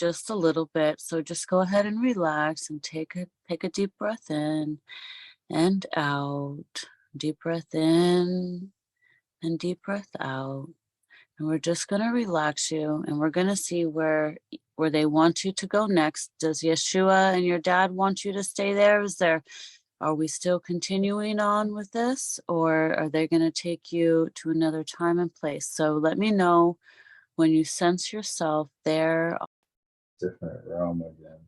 just a little bit. So just go ahead and relax and take a deep breath in and out. Deep breath in and deep breath out. And we're just going to relax you, and we're going to see where they want you to go next. Does Yeshua and your dad want you to stay there? Are we still continuing on with this, or are they going to take you to another time and place? So let me know when you sense yourself there. Different realm again.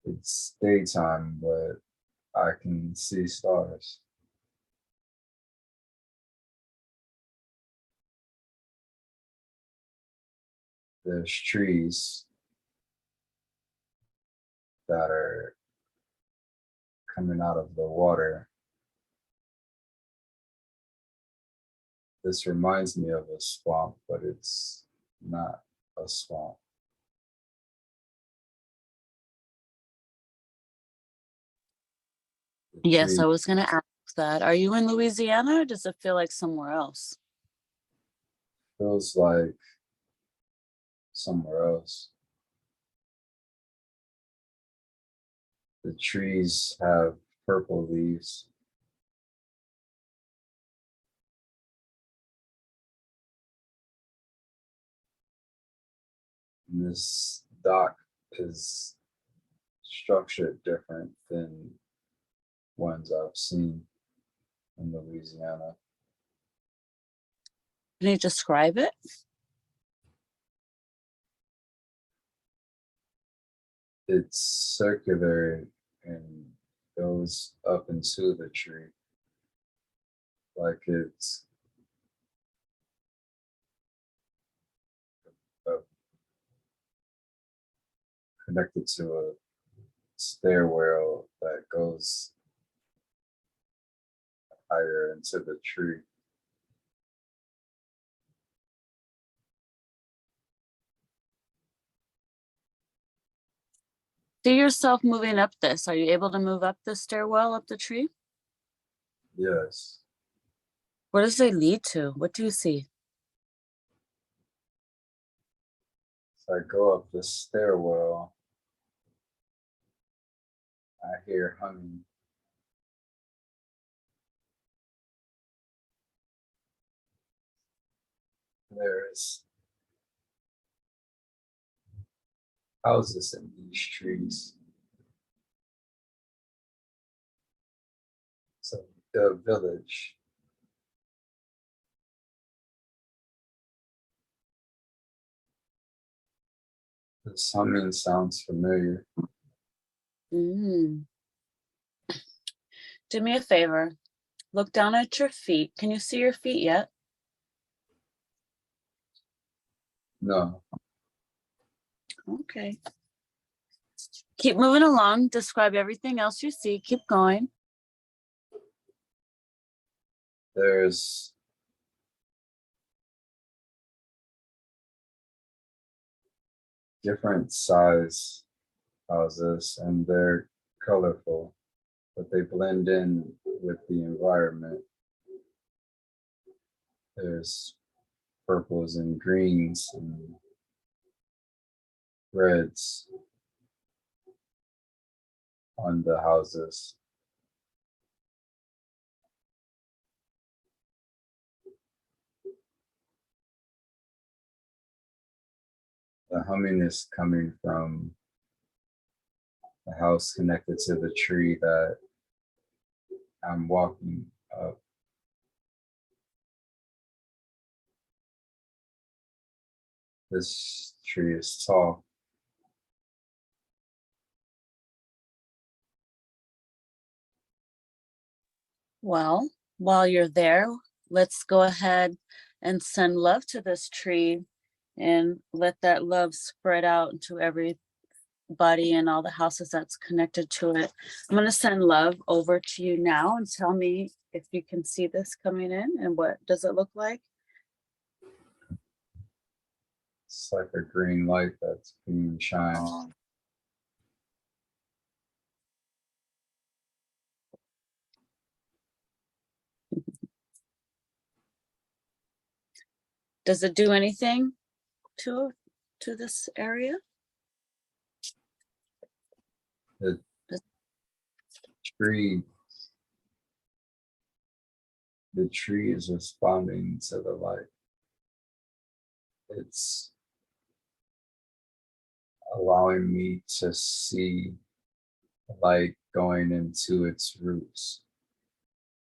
It's daytime, but I can see stars. There's trees that are coming out of the water. This reminds me of a swamp, but it's not a swamp. The Yes, tree I was going to ask that. Are you in Louisiana, or does it feel like somewhere else? feels like somewhere else. The trees have purple leaves. And this dock is structured different than ones I've seen in Louisiana. Can you describe it? It's circular and goes up into the tree like it's connected to a stairwell that goes higher into the tree. See yourself moving up this. Are you able to move up the stairwell, up the tree? Yes. Where does it lead to? What do you see? So I go up the stairwell. I hear humming. There's houses in these trees. So the village. This humming sounds familiar. Mm. Do me a favor. Look down at your feet. Can you see your feet yet? No, Okay. Keep moving along. Describe everything else you see. Keep going. there's different size houses and they're colorful, but they blend in with the environment. There's purples and greens and reds on the houses. The humming is coming from the house connected to the tree that I'm walking up. This tree is tall. Well, while you're there, let's go ahead and send love to this tree and let that love spread out into everybody and all the houses that's connected to it. I'm going to send love over to you now, and tell me if you can see this coming in and what does it look like? It's like a green light that's being shined. Does it do anything to to this area? The tree, the tree is responding to the light. It's allowing me to see light going into its roots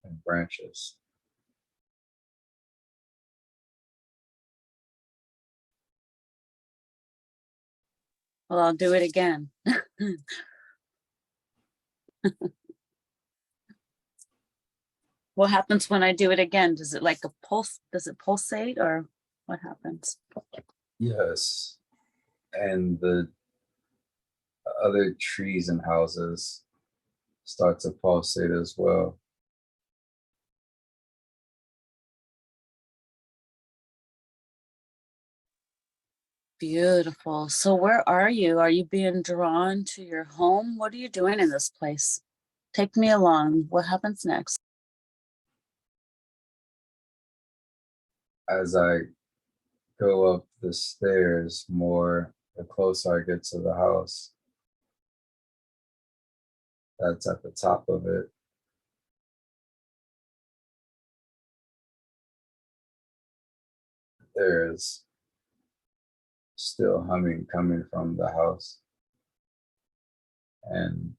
and branches. Well, I'll do it again. What happens when I do it again? Does it like a pulse? Does it pulsate or what happens? Yes. And the other trees and houses start to pulsate as well. Beautiful. So where are you? Are you being drawn to your home? What are you doing in this place? Take me along. What happens next? As I go up the stairs more, the closer I get to the house that's at the top of it, there's still humming coming from the house. And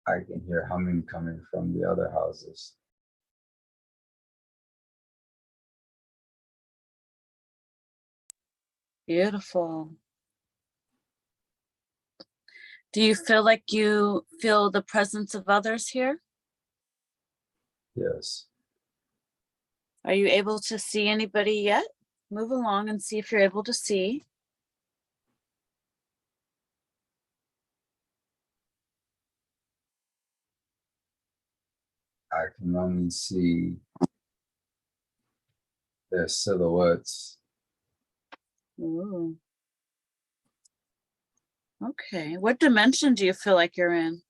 I can hear humming coming from the other houses. Beautiful. Do you feel like you feel the presence of others here? Yes. Are you able to see anybody yet? Move along and see if you're able to see. I can only see their silhouettes. Ooh. Okay. What dimension do you feel like you're in?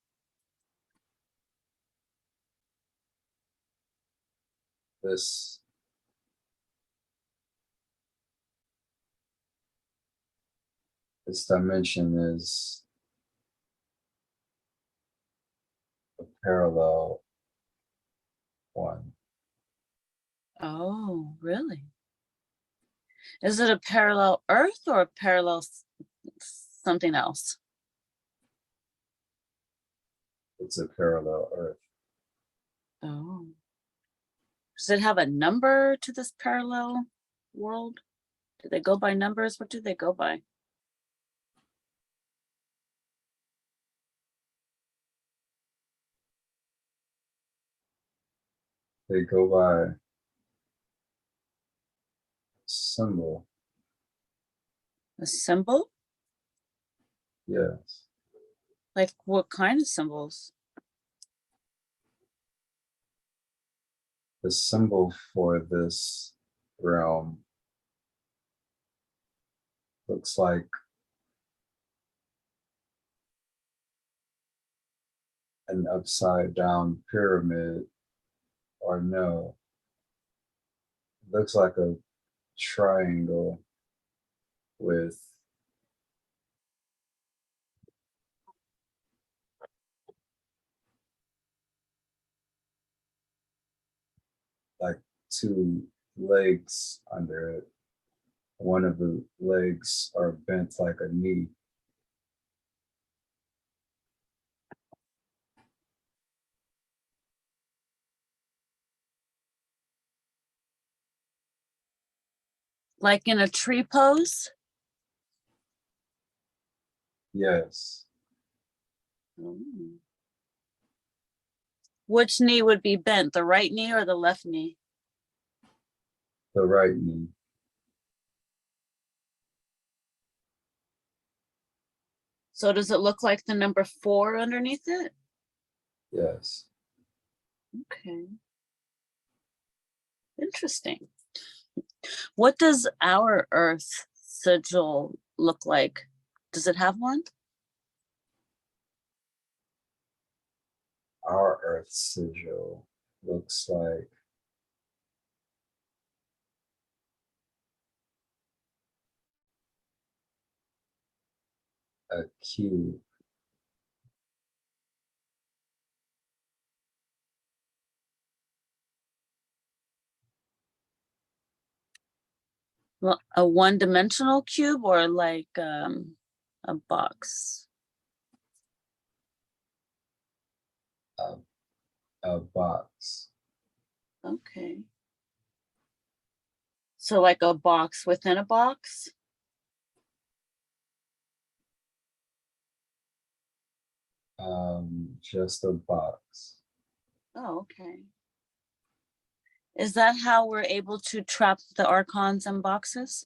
This dimension is a parallel one. Oh, really? Is it a parallel Earth or a parallel something else? It's a parallel Earth. Oh. Does it have a number to this parallel world? Do they go by numbers? What do they go by? They go by symbol. A symbol? Yes. Like what kind of symbols? The symbol for this realm looks like an upside down pyramid, or no, it looks like a triangle with like two legs under it. One of the legs are bent like a knee. Like in a tree pose? Yes, Mm. Which knee would be bent, the right knee or the left knee? the right knee. So does it look like the number 4 underneath it? Yes. Okay. Interesting. What does our Earth sigil look like? Does it have one? our earth sigil looks like a cube. Well, a one-dimensional cube or like a box? a, a box. Okay. So like a box within a box? Just a box. Oh, okay. Is that how we're able to trap the archons in boxes?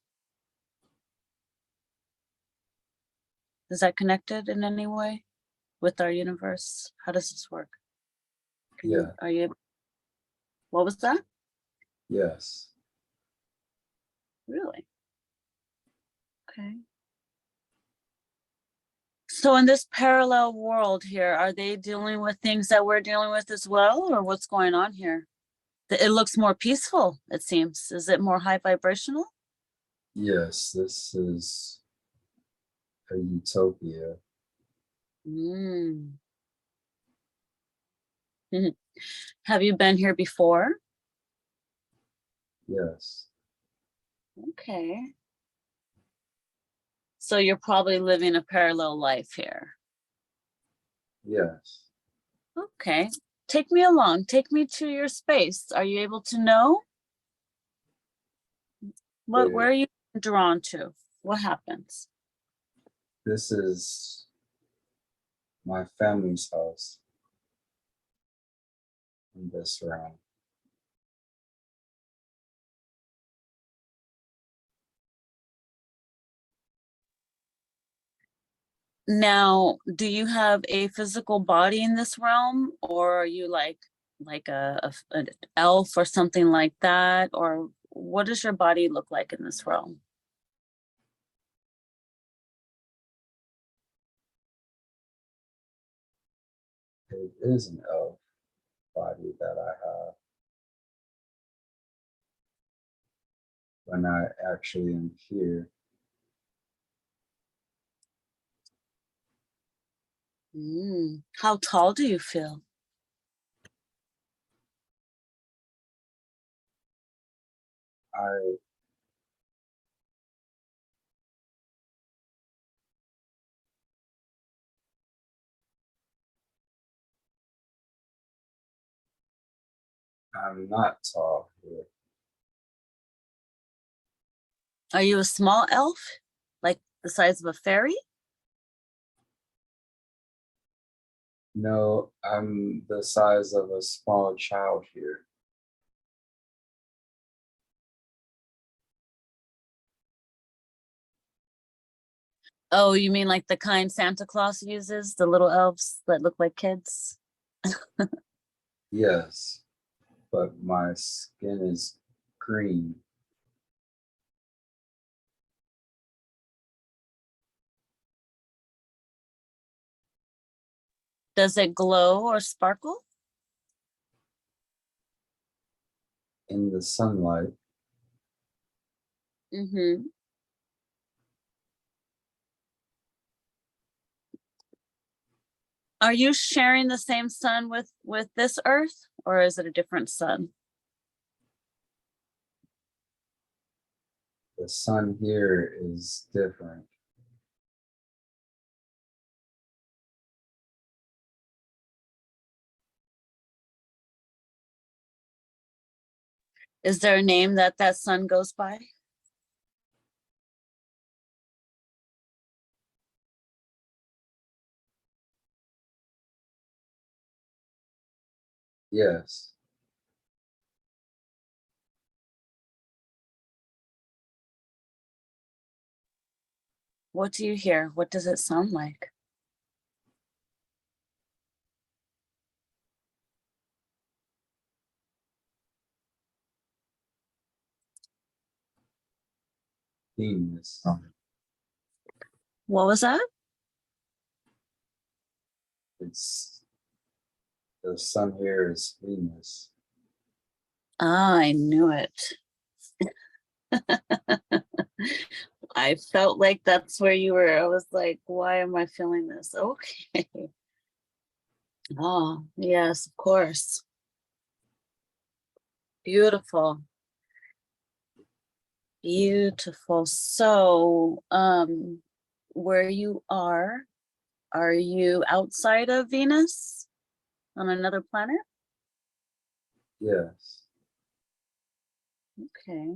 Is that connected in any way with our universe? How does this work? Yeah. Are you able, what was that? Yes. Really? Okay. So in this parallel world here, are they dealing with things that we're dealing with as well, or what's going on here? It looks more peaceful, it seems. Is it more high vibrational? Yes, this is a utopia. Mm. Have you been here before? Yes. Okay. So you're probably living a parallel life here. Yes. Okay. Take me along. Take me to your space. Are you able to know? Where are you drawn to? What happens? This is my family's house in this realm. Now, do you have a physical body in this realm, or are you like an elf or something like that? Or what does your body look like in this realm? It is an elf body that I have when I actually am here. How tall do you feel? I I'm not tall here. Are you a small elf? Like the size of a fairy? No, I'm the size of a small child here. Oh, you mean like the kind Santa Claus uses, the little elves that look like kids? Yes, but my skin is green. Does it glow or sparkle? In the sunlight. Mm-hmm. Are you sharing the same sun with this Earth, or is it a different sun? The sun here is different. Is there a name that that sun goes by? Yes, What do you hear? What does it sound like? Venus. What was that? It's The sun here is Venus. Ah, I knew it. I felt like that's where you were. I was like, why am I feeling this? Okay. Oh, yes, of course. Beautiful. Beautiful. So, where you are you outside of Venus on another planet? Yes. Okay.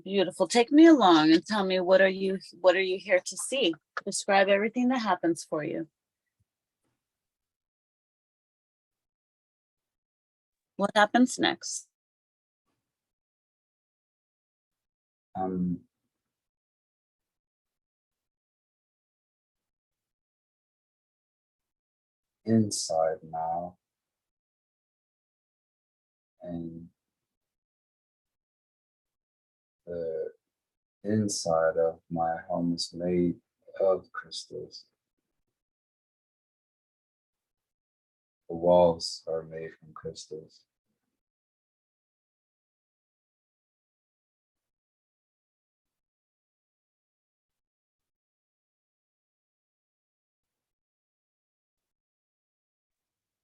Beautiful. Take me along and tell me what are you here to see? Describe everything that happens for you. What happens next? I'm inside now, and the inside of my home is made of crystals. The walls are made from crystals.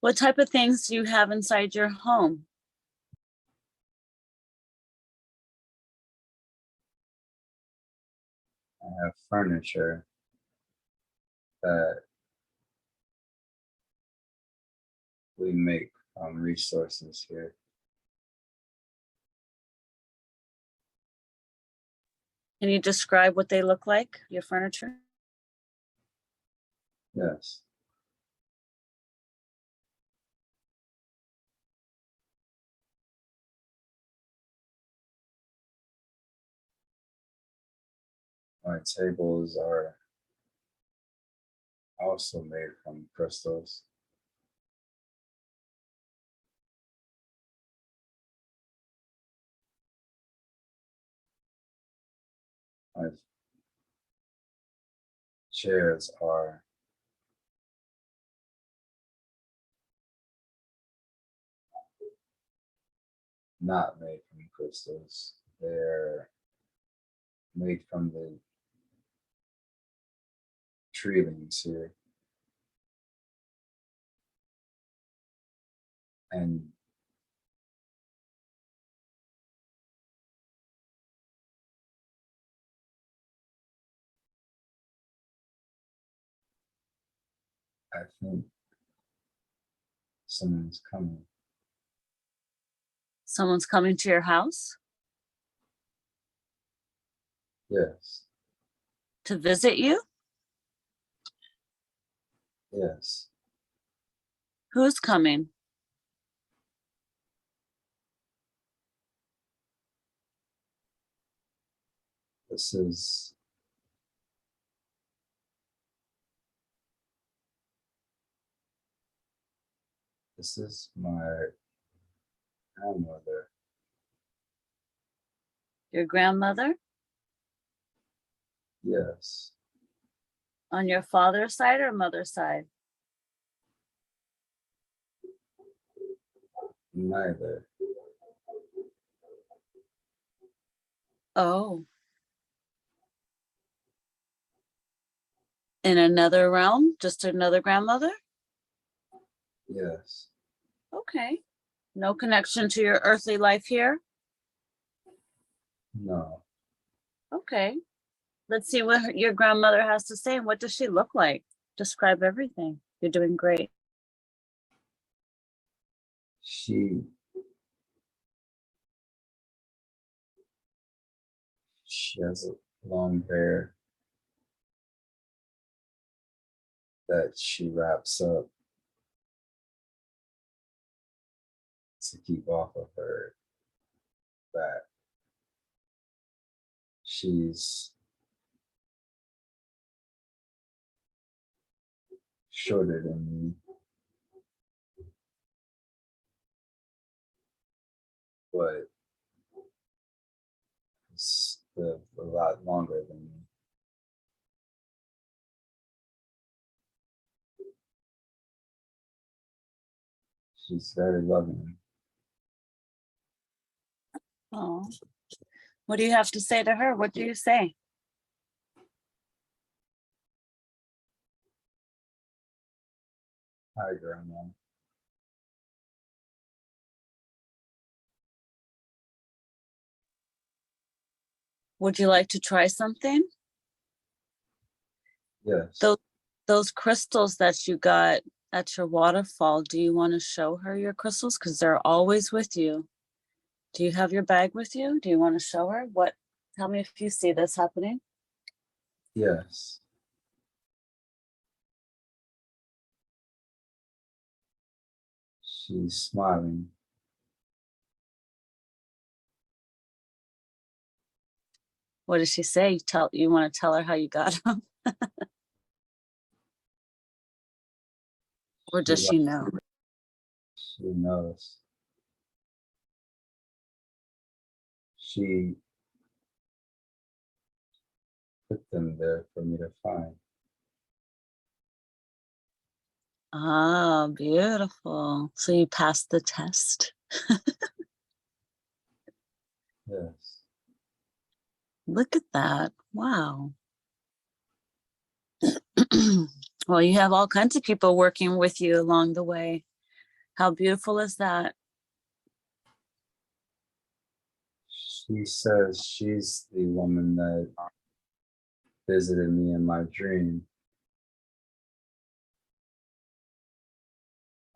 What type of things do you have inside your home? I have furniture that we make from resources here. Can you describe what they look like, your furniture? Yes. My tables are also made from crystals. My chairs are not made from crystals. They're made from the tree limbs here. And I think someone's coming. Someone's coming to your house Yes. to visit you? Yes. Who's coming? This is my grandmother. Your grandmother? Yes. On your father's side or mother's side? Neither. Oh, in another realm? Just another grandmother? Yes. Okay. No connection to your earthly life here? No. Okay. Let's see what your grandmother has to say. What does she look like? Describe everything. You're doing great. She she has long hair that she wraps up to keep off of her back. She's shorter than me, but it's a lot longer than me. She's very loving. Oh, what do you have to say to her? What do you say? Hi, Grandma. Would you like to try something? Yes. Those crystals that you got at your waterfall, do you want to show her your crystals? Because they're always with you. Do you have your bag with you? Do you want to show her? What? Tell me if you see this happening. Yes. She's smiling. What does she say? You want to tell her how you got them? Or She, does she know? she knows. She put them there for me to find. Ah, beautiful. So you passed the test. Yes. Look at that. Wow. Well, you have all kinds of people working with you along the way. How beautiful is that? She says she's the woman that visited me in my dream.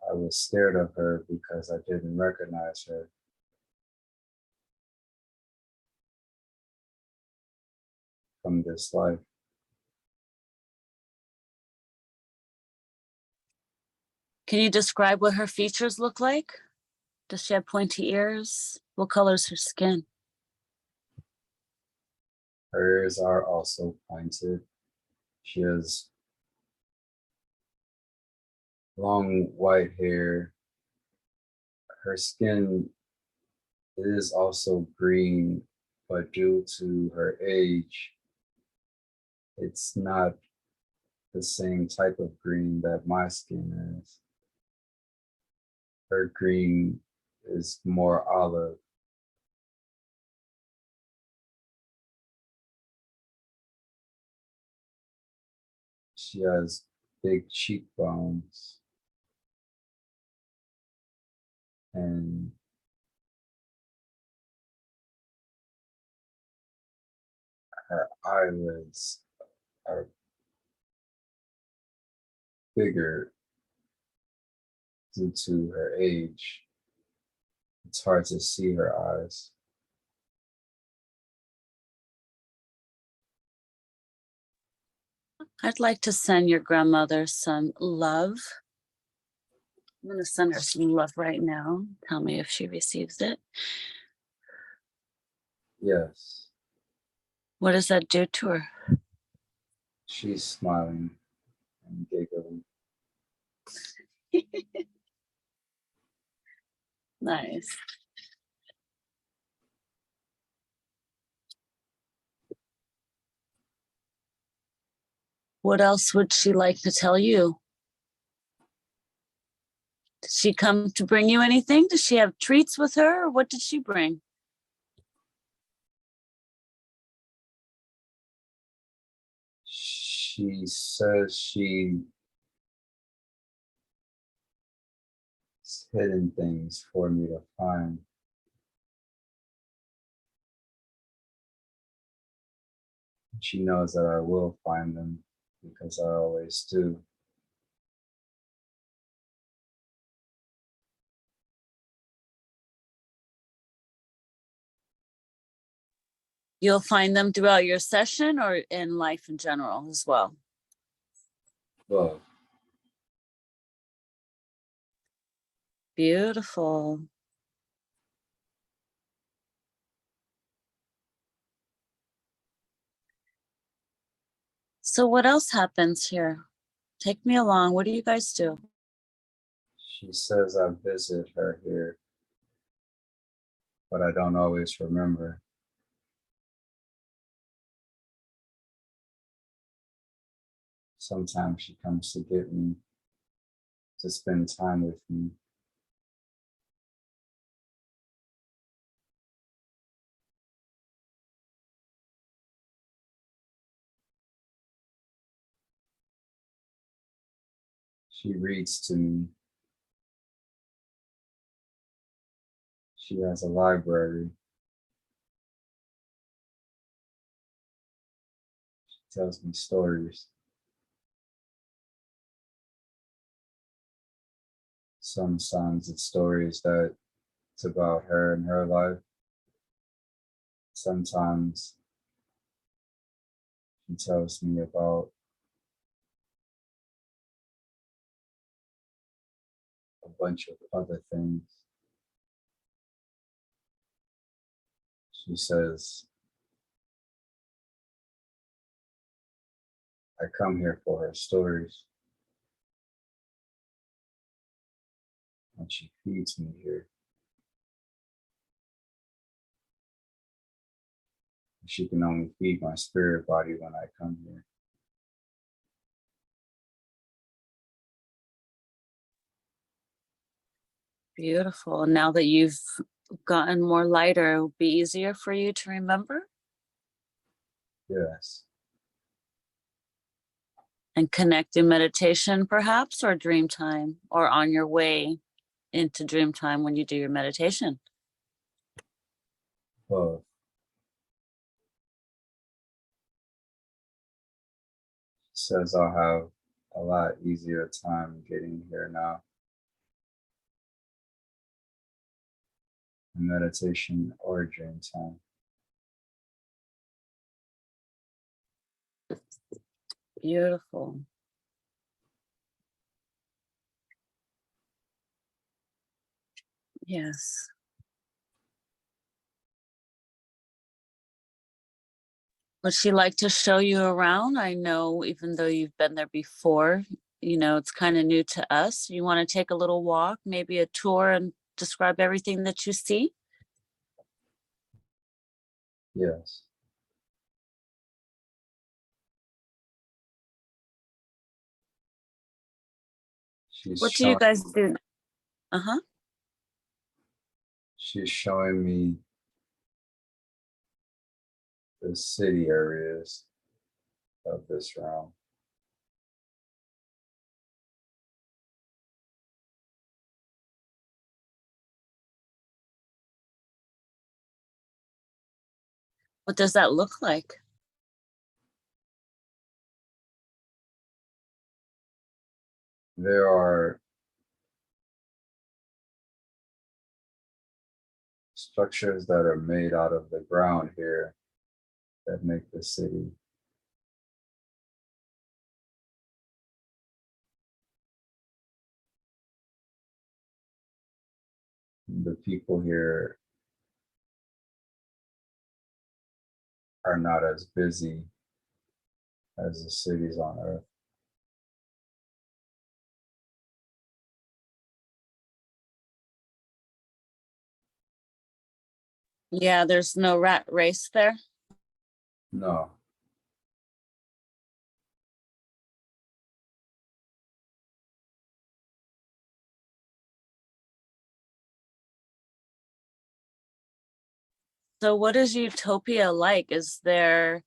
I was scared of her because I didn't recognize her from this life. Can you describe what her features look like? Does she have pointy ears? What color is her skin? Her ears are also pointed. She has long white hair. Her skin is also green, but due to her age, it's not the same type of green that my skin is. Her green is more olive. She has big cheekbones and her eyelids are bigger due to her age. It's hard to see her eyes. I'd like to send your grandmother some love. I'm going to send her some love right now. Tell me if she receives it. Yes, What does that do to her? she's smiling and giggling. Nice. What else would she like to tell you? Did she come to bring you anything? Does she have treats with her? Or what did she bring? She says she's hidden things for me to find. She knows that I will find them because I always do. You'll find them throughout your session or in life in general as well. Love. Beautiful. So what else happens here? Take me along. What do you guys do? She says I visit her here, but I don't always remember. Sometimes she comes to get me, to spend time with me. She reads to me. She has a library. She tells me stories. Sometimes it's stories that it's about her and her life. Sometimes she tells me about a bunch of other things. She says, I come here for her stories, and she feeds me here. She can only feed my spirit body when I come here. Beautiful. Now that you've gotten more lighter, it'll be easier for you to remember Yes. and connect in meditation, perhaps, or dream time, or on your way into dream time when you do your meditation. Both. Says I'll have a lot easier time getting here now. In meditation or dream time. Beautiful. Yes. Would she like to show you around? I know even though you've been there before, it's kind of new to us. You want to take a little walk, maybe a tour, and describe everything that you see? Yes. She's What do you showing guys do? Uh-huh. she's showing me the city areas of this realm. What does that look like? There are structures that are made out of the ground here that make the city. The people here are not as busy as the cities on Earth. Yeah, there's no rat race there. No, So what is utopia like? Is there,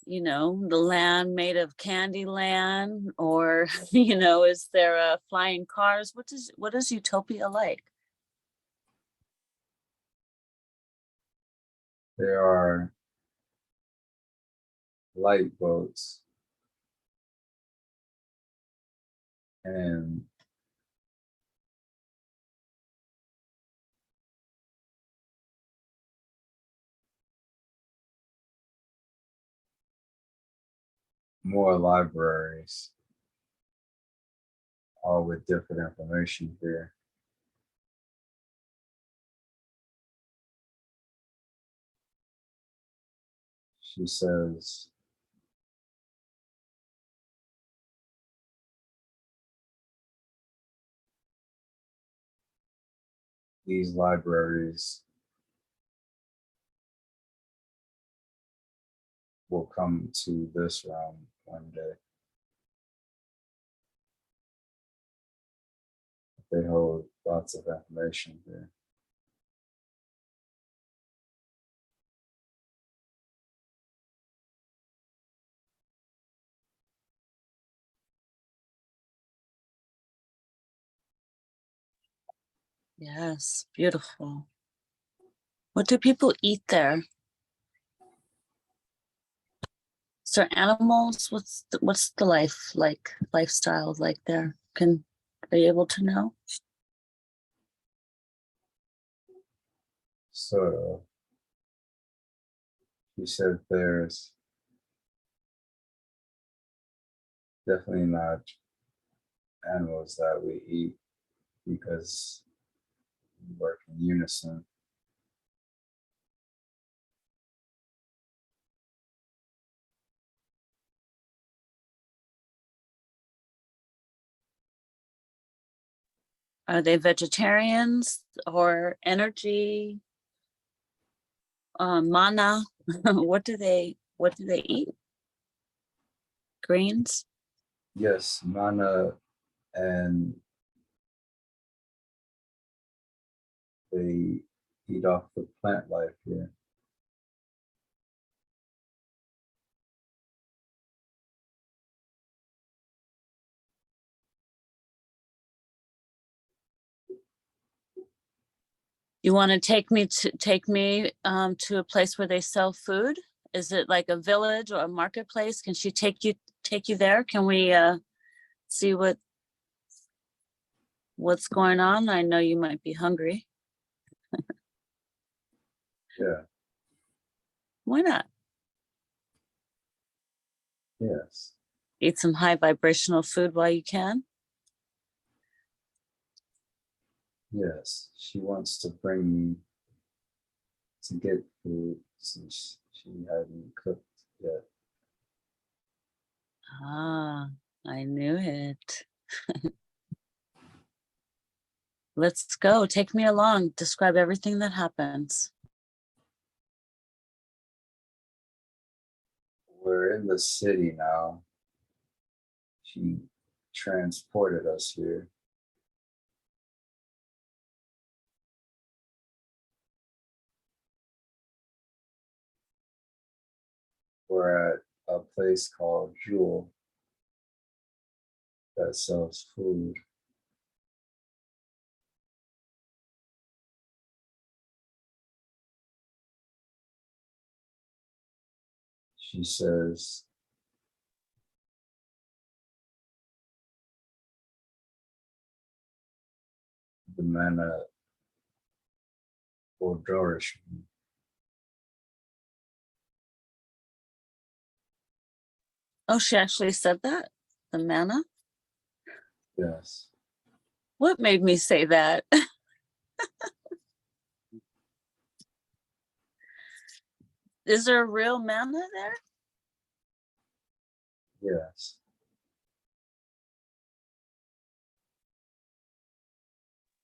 the land made of candy land, or, is there flying cars? What is utopia like? there are light boats and more libraries, all with different information here. She says these libraries will come to this realm one day. They hold lots of information here. Yes, beautiful. What do people eat there? Is there animals? What's the lifestyle like there? Are you able to know? So he said there's definitely not animals that we eat because we work in unison. Are they vegetarians or energy? Mana? What do they eat? Greens? Yes, mana, and they eat off the plant life here. You want to take me to a place where they sell food? Is it like a village or a marketplace? Can she take you there? Can we see what's going on? I know you might be hungry. Yeah, Why not? yes, Eat some high vibrational food while you can. yes. She wants to bring me to get food since she hadn't cooked yet. Ah, I knew it. Let's go. Take me along. Describe everything that happens. We're in the city now. She transported us here. We're at a place called Jewel that sells food. She says the manna will nourish me. Oh, she actually said that? The manna? Yes, What made me say that? Is there a real manna there? yes.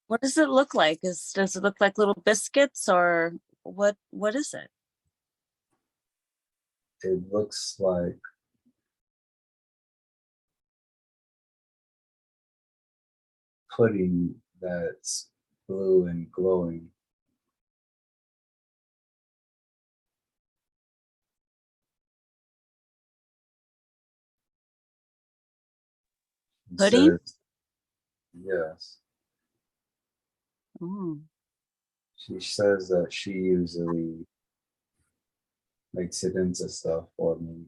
What does it look like? Does it look like little biscuits or what is it? It looks like pudding that's blue and glowing. She Pudding? says, yes. Oh. She says that she usually makes it into stuff for me.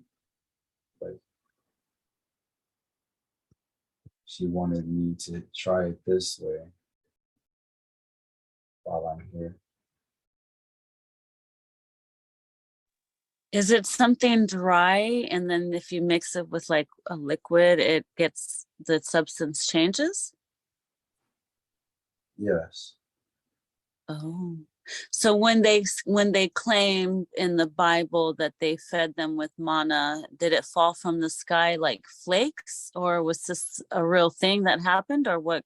But she wanted me to try it this way while I'm here. Is it something dry and then if you mix it with like a liquid, the substance changes? Yes, Oh. So when they claim in the Bible that they fed them with manna, did it fall from the sky like flakes, or was this a real thing that happened, or what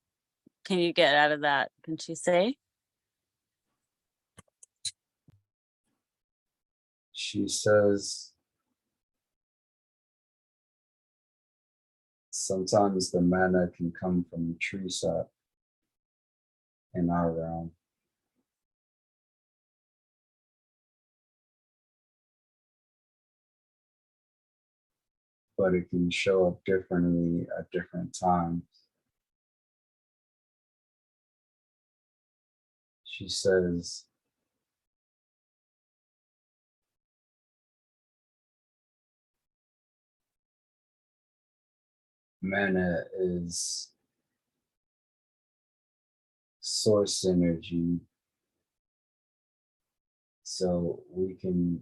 can you get out of that? Can she say? she says sometimes the manna can come from the tree sap in our realm, but it can show up differently at different times. she says, mana is source energy, so we can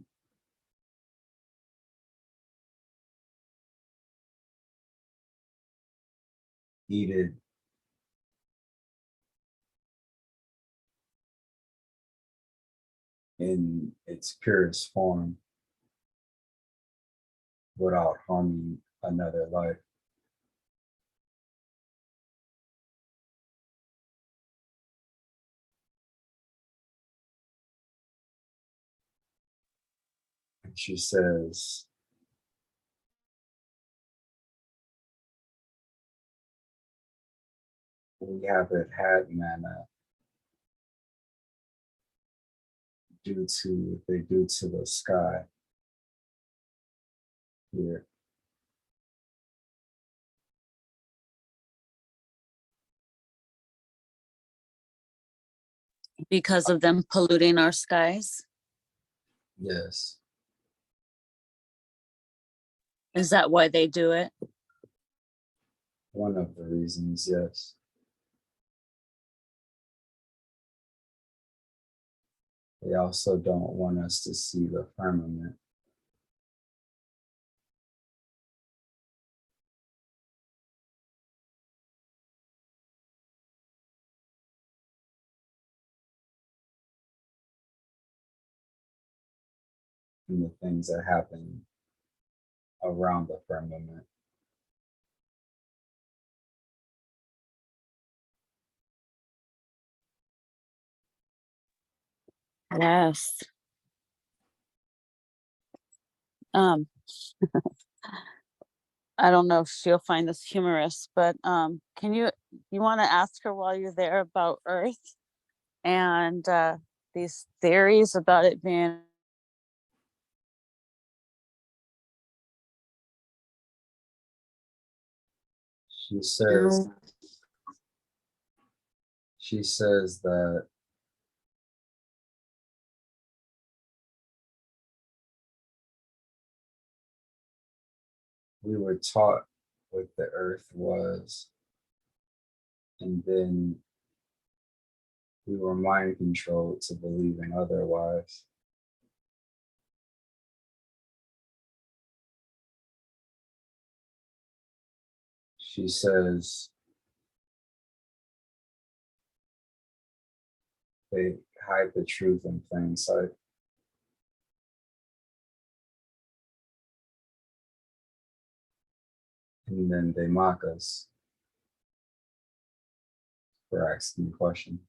eat it in its purest form without harming another life. And she says, we haven't had mana due to the sky here. Because of them polluting our skies? Yes. Is that why they do it? One of the reasons, yes. They also don't want us to see the firmament. And the things that happen around the firmament. Yes. Um, I don't know if she'll find this humorous, but you want to ask her while you're there about Earth and these theories about it being She says she says that we were taught what the earth was, and then we were mind controlled to believing otherwise. She says they hide the truth in plain sight. And then they mock us for asking the question.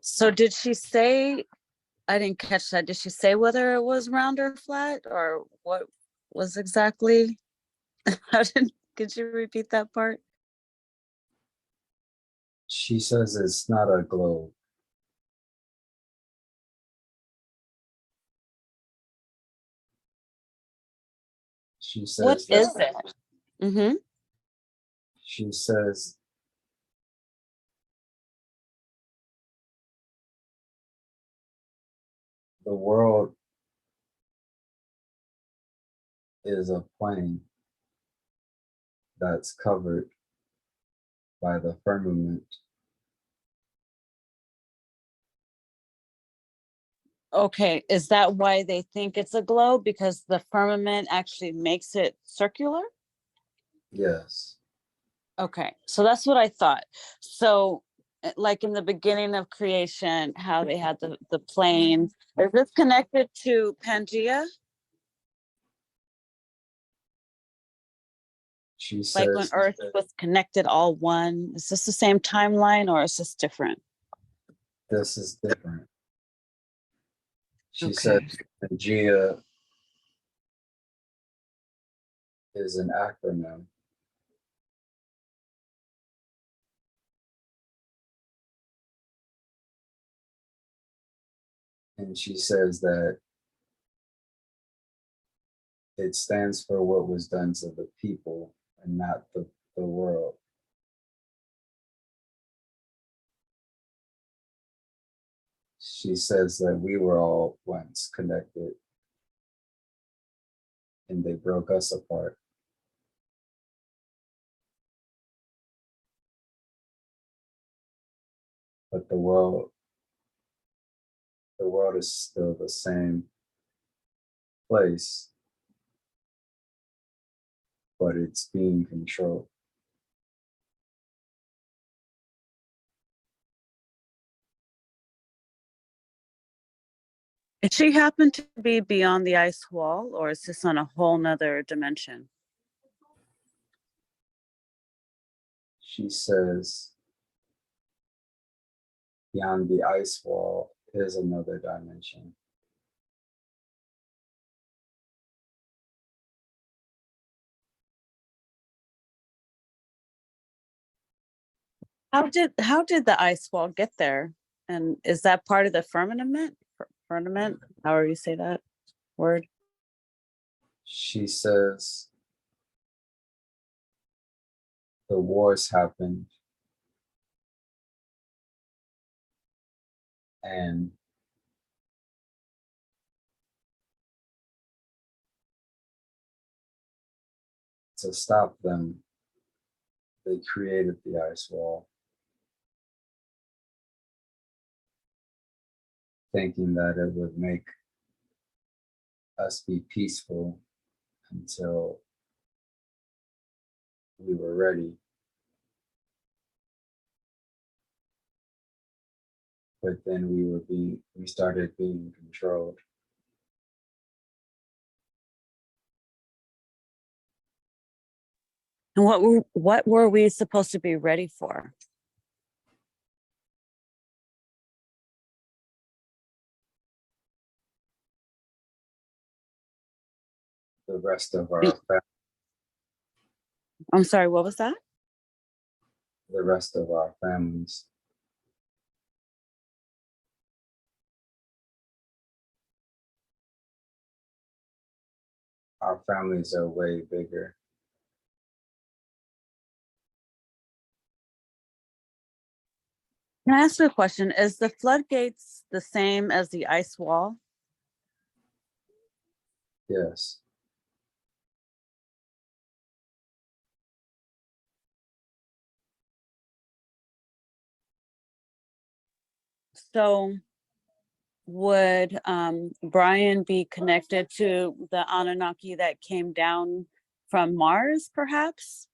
So did she say, I didn't catch that. Did she say whether it was round or flat or what was exactly? Could you repeat that part? She says it's not a globe. She What says is that it? Mm-hmm. she says the world is a plane that's covered by the firmament. Okay, is that why they think it's a globe? Because the firmament actually makes it circular? Yes. Okay, so that's what I thought. So, like in the beginning of creation, how they had the plane, is this connected to Pangea? She Like when says Earth was connected all one? Is this the same timeline or is this different? this is different. She says Okay. Pangea is an acronym. And she says that it stands for what was done to the people and not the world. She says that we were all once connected and they broke us apart. But the world is still the same place, but it's being controlled. Did she happen to be beyond the ice wall, or is this on a whole nother dimension? She says beyond the ice wall is another dimension. How did the ice wall get there? And is that part of the firmament? Firmament, however you say that word. She says the wars happened and to stop them, they created the ice wall, thinking that it would make us be peaceful until we were ready. But then we started being controlled. And what were we supposed to be ready for? The rest of our I'm sorry, what was that? the rest of our families. Our families are way bigger. Can I ask you a question? Is the floodgates the same as the ice wall? Yes. So would Bryan be connected to the Anunnaki that came down from Mars, perhaps?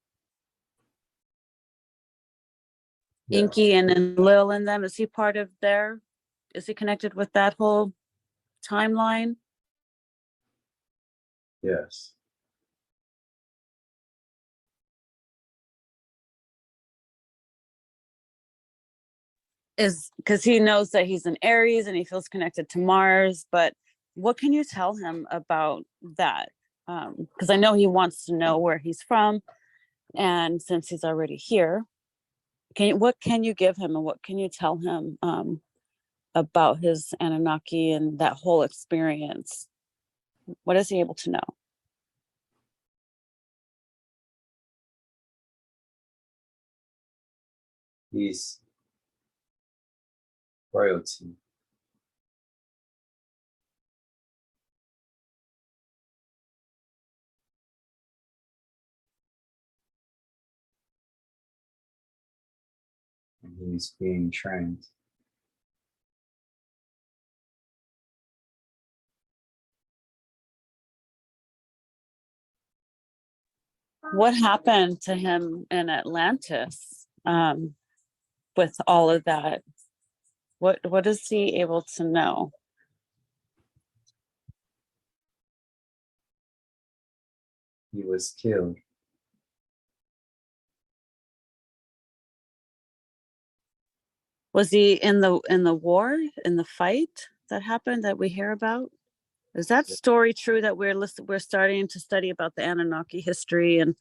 Yes. Inky and then Lil in them, is he part of their, is he connected with that whole timeline? Yes. Is because he knows that he's an Aries and he feels connected to Mars, but what can you tell him about that? Because I know he wants to know where he's from, and since he's already here, what can you give him and what can you tell him about his Anunnaki and that whole experience? What is he able to know? He's royalty. And he's being trained. What happened to him in Atlantis with all of that? What is he able to know? He was killed. Was he in the war, in the fight that happened that we hear about? Is that story true that we're starting to study about the Anunnaki history and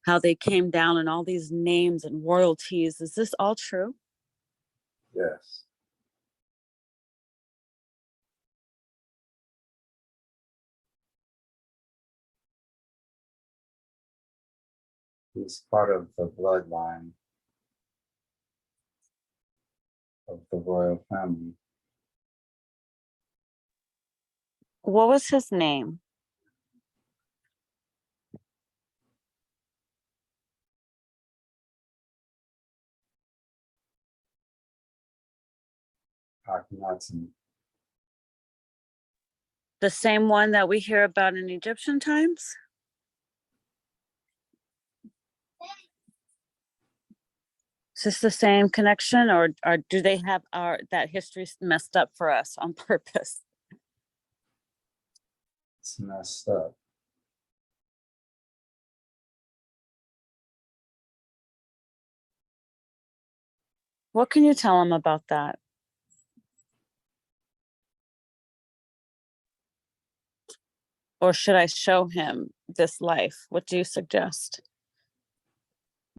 how they came down and all these names and royalties? Is this all true? Yes. He's part of the bloodline of the royal family. What was his name? Akhenaten. The same one that we hear about in Egyptian times? Is this the same connection, or do they have that history messed up for us on purpose? It's messed up. What can you tell him about that? Or should I show him this life? What do you suggest?